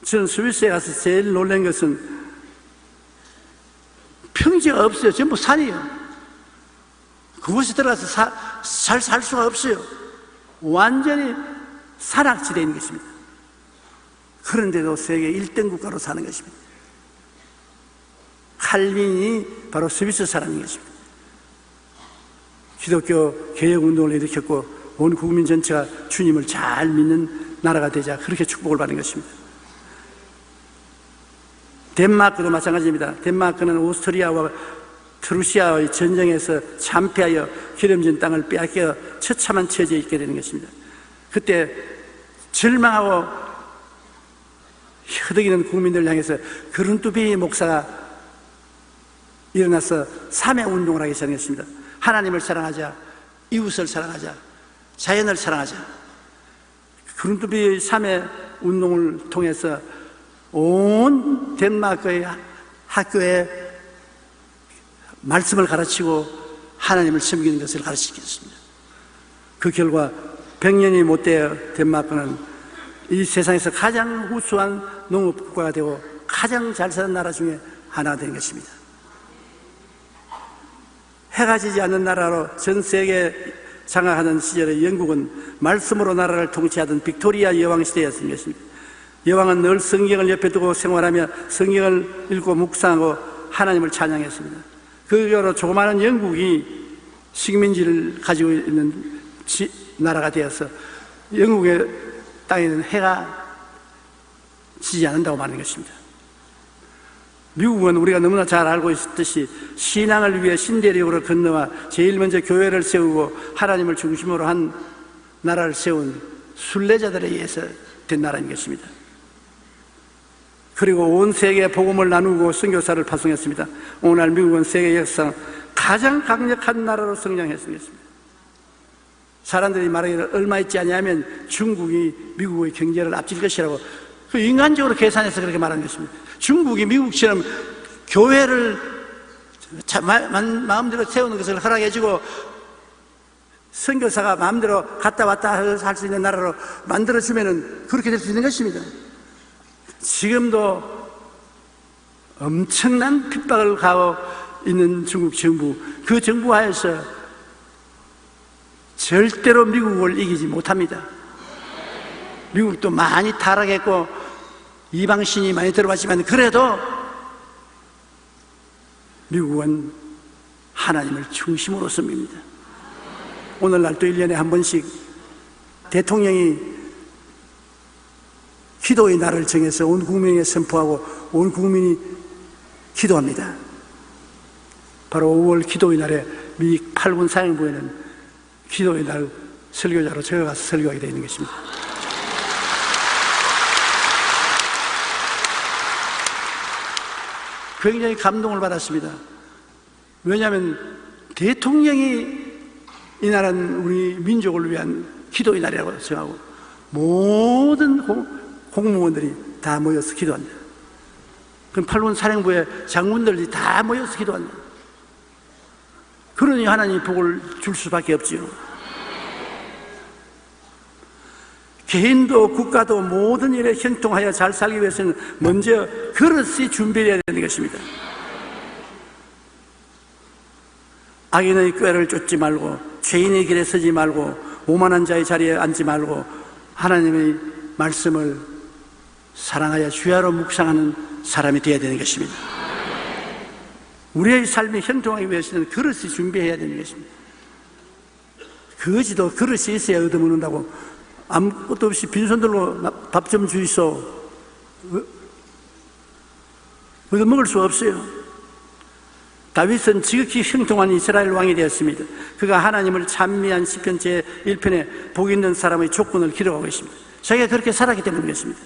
저는 스위스에 가서 제일 놀란 것은 평지가 없어요. 전부 산이에요. 그곳에 들어가서 잘 살 수가 없어요. 완전히 산악지대에 있는 것입니다. 그런데도 세계 1등 국가로 사는 것입니다. 칼빈이 바로 스위스 사람인 것입니다. 기독교 개혁운동을 일으켰고 온 국민 전체가 주님을 잘 믿는 나라가 되자 그렇게 축복을 받는 것입니다. 덴마크도 마찬가지입니다. 덴마크는 오스트리아와 트루시아의 전쟁에서 참패하여 기름진 땅을 빼앗겨 처참한 처지에 있게 되는 것입니다. 그때 절망하고 허덕이는 국민들을 향해서 그룬투비 목사가 일어나서 사명운동을 하기 시작했습니다. 하나님을 사랑하자, 이웃을 사랑하자, 자연을 사랑하자. 그룬투비 사명운동을 통해서 온 덴마크의 학교에 말씀을 가르치고 하나님을 섬기는 것을 가르치겠습니다. 그 결과 100년이 못되어 덴마크는 이 세상에서 가장 우수한 농업국가가 되고 가장 잘 사는 나라 중에 하나가 된 것입니다. 해가 지지 않는 나라로 전 세계에 장악하는 시절에 영국은 말씀으로 나라를 통치하던 빅토리아 여왕 시대였습니다. 여왕은 늘 성경을 옆에 두고 생활하며 성경을 읽고 묵상하고 하나님을 찬양했습니다. 그 결로 조그마한 영국이 식민지를 가지고 있는 나라가 되어서 영국의 땅에는 해가 지지 않는다고 말하는 것입니다. 미국은 우리가 너무나 잘 알고 있듯이 신앙을 위해 신대륙으로 건너와 제일 먼저 교회를 세우고 하나님을 중심으로 한 나라를 세운 순례자들에 의해서 된 나라인 것입니다. 그리고 온 세계에 복음을 나누고 선교사를 파송했습니다. 오늘날 미국은 세계 역사상 가장 강력한 나라로 성장했습니다. 사람들이 말하기를 얼마 있지 않냐면 중국이 미국의 경제를 앞질 것이라고 그 인간적으로 계산해서 그렇게 말하는 것입니다. 중국이 미국처럼 교회를 마음대로 세우는 것을 허락해주고 선교사가 마음대로 갔다 왔다 할 수 있는 나라로 만들어주면 그렇게 될 수 있는 것입니다. 지금도 엄청난 핍박을 가하고 있는 중국 정부, 그 정부 하에서 절대로 미국을 이기지 못합니다. 미국도 많이 타락했고 이방신이 많이 들어왔지만 그래도 미국은 하나님을 중심으로 씁니다. 오늘날도 1년에 한 번씩 대통령이 기도의 날을 정해서 온 국민에게 선포하고 온 국민이 기도합니다. 바로 5월 기도의 날에 미 8군 사령부에는 기도의 날 설교자로 제가 가서 설교하게 되어 있는 것입니다. 굉장히 감동을 받았습니다. 왜냐하면 대통령이 이 나라는 우리 민족을 위한 기도의 날이라고 생각하고 모든 공무원들이 다 모여서 기도한다. 그럼 8군 사령부의 장군들이 다 모여서 기도한다. 그러니 하나님이 복을 줄 수밖에 없지요. 개인도 국가도 모든 일에 형통하여 잘 살기 위해서는 먼저 그릇이 준비해야 되는 것입니다. 악인의 꾀를 쫓지 말고 죄인의 길에 서지 말고 오만한 자의 자리에 앉지 말고 하나님의 말씀을 사랑하여 주야로 묵상하는 사람이 되어야 되는 것입니다. 우리의 삶이 형통하기 위해서는 그릇이 준비해야 되는 것입니다. 거지도 그릇이 있어야 얻어먹는다고 아무것도 없이 빈손들로 밥 좀 주이소 얻어먹을 수 없어요. 다윗은 지극히 형통한 이스라엘 왕이 되었습니다. 그가 하나님을 찬미한 시편 제1편에 복 있는 사람의 조건을 기록하고 있습니다. 자기가 그렇게 살았기 때문이었습니다.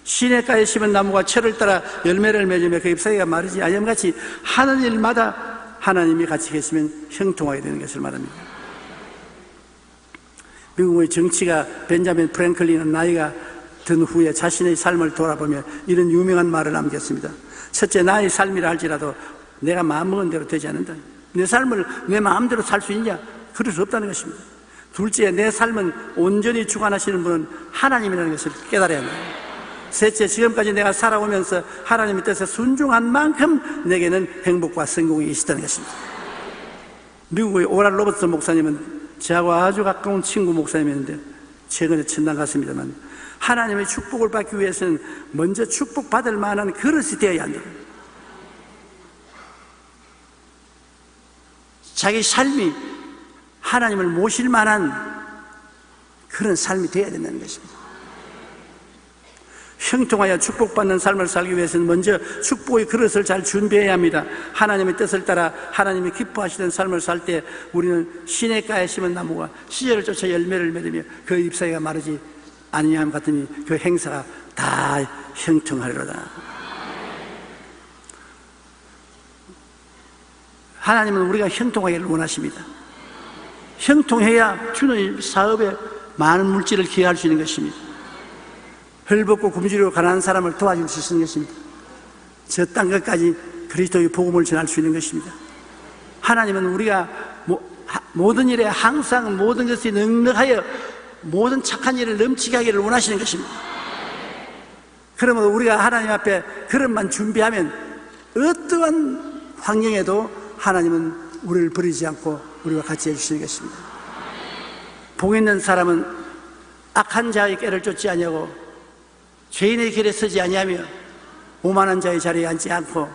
시냇가에 심은 나무가 철을 따라 열매를 맺으며 그 잎사귀가 마르지 아니함같이 하는 일마다 하나님이 같이 계시면 형통하게 되는 것을 말합니다. 미국의 정치가 벤자민 프랭클린은 나이가 든 후에 자신의 삶을 돌아보며 이런 유명한 말을 남겼습니다. 첫째, 나의 삶이라 할지라도 내가 마음먹은 대로 되지 않는다. 내 삶을 내 마음대로 살 수 있냐? 그럴 수 없다는 것입니다. 둘째, 내 삶은 온전히 주관하시는 분은 하나님이라는 것을 깨달아야 합니다. 셋째, 지금까지 내가 살아오면서 하나님의 뜻에 순종한 만큼 내게는 행복과 성공이 있었다는 것입니다. 미국의 오랄 로버트 목사님은 저하고 아주 가까운 친구 목사님이었는데 최근에 천당 갔습니다만 하나님의 축복을 받기 위해서는 먼저 축복받을 만한 그릇이 되어야 한다. 자기 삶이 하나님을 모실 만한 그런 삶이 되어야 된다는 것입니다. 형통하여 축복받는 삶을 살기 위해서는 먼저 축복의 그릇을 잘 준비해야 합니다. 하나님의 뜻을 따라 하나님이 기뻐하시는 삶을 살 때 우리는 시냇가에 심은 나무가 시절을 쫓아 열매를 맺으며 그 잎사귀가 마르지 아니함 같으니 그 행사가 다 형통하리로다. 하나님은 우리가 형통하기를 원하십니다. 형통해야 주는 사업에 많은 물질을 기여할 수 있는 것입니다. 헐벗고 굶주리고 가난한 사람을 도와줄 수 있는 것입니다. 저 땅 끝까지 그리스도의 복음을 전할 수 있는 것입니다. 하나님은 우리가 모든 일에 항상 모든 것이 넉넉하여 모든 착한 일을 넘치게 하기를 원하시는 것입니다. 그러므로 우리가 하나님 앞에 그릇만 준비하면 어떠한 환경에도 하나님은 우리를 버리지 않고 우리와 같이 해주시는 것입니다. 복 있는 사람은 악한 자의 꾀를 쫓지 아니하고 죄인의 길에 서지 아니하며 오만한 자의 자리에 앉지 않고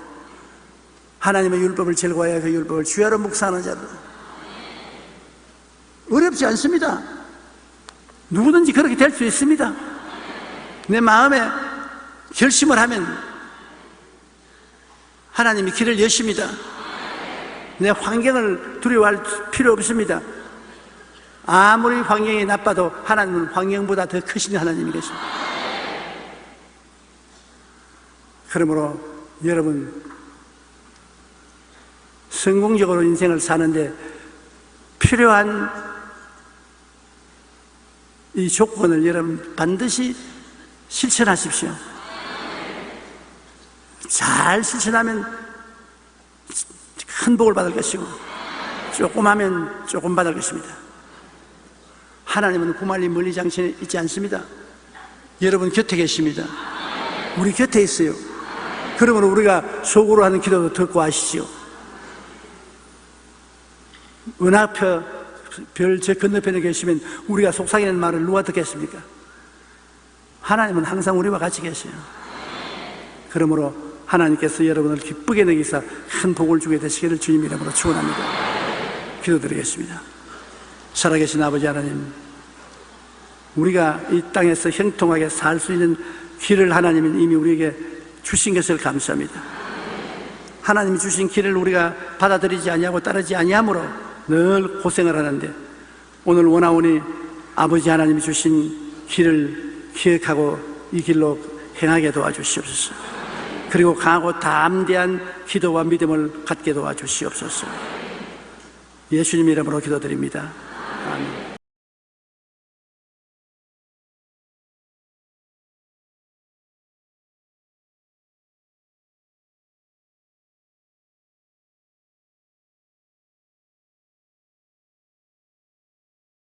하나님의 율법을 즐거워하여 그 율법을 주야로 묵상하는 자들. 어렵지 않습니다. 누구든지 그렇게 될 수 있습니다. 내 마음에 결심을 하면 하나님이 길을 여십니다. 내 환경을 두려워할 필요 없습니다. 아무리 환경이 나빠도 하나님은 환경보다 더 크신 하나님이 계십니다. 그러므로 여러분, 성공적으로 인생을 사는데 필요한 이 조건을 여러분 반드시 실천하십시오. 잘 실천하면 큰 복을 받을 것이고 조금 하면 조금 받을 것입니다. 하나님은 구말리 멀리 장치에 있지 않습니다. 여러분 곁에 계십니다. 우리 곁에 있어요. 그러므로 우리가 속으로 하는 기도도 듣고 하시지요. 은하표 별 저 건너편에 계시면 우리가 속삭이는 말을 누가 듣겠습니까? 하나님은 항상 우리와 같이 계세요. 그러므로 하나님께서 여러분을 기쁘게 여기사 큰 복을 주게 되시기를 주님 이름으로 축원합니다. 기도드리겠습니다. 살아계신 아버지 하나님, 우리가 이 땅에서 형통하게 살 수 있는 길을 하나님은 이미 우리에게 주신 것을 감사합니다. 하나님이 주신 길을 우리가 받아들이지 아니하고 따르지 아니함으로 늘 고생을 하는데 오늘 원하오니 아버지 하나님이 주신 길을 기억하고 이 길로 행하게 도와주시옵소서. 그리고 강하고 담대한 기도와 믿음을 갖게 도와주시옵소서. 예수님 이름으로 기도드립니다.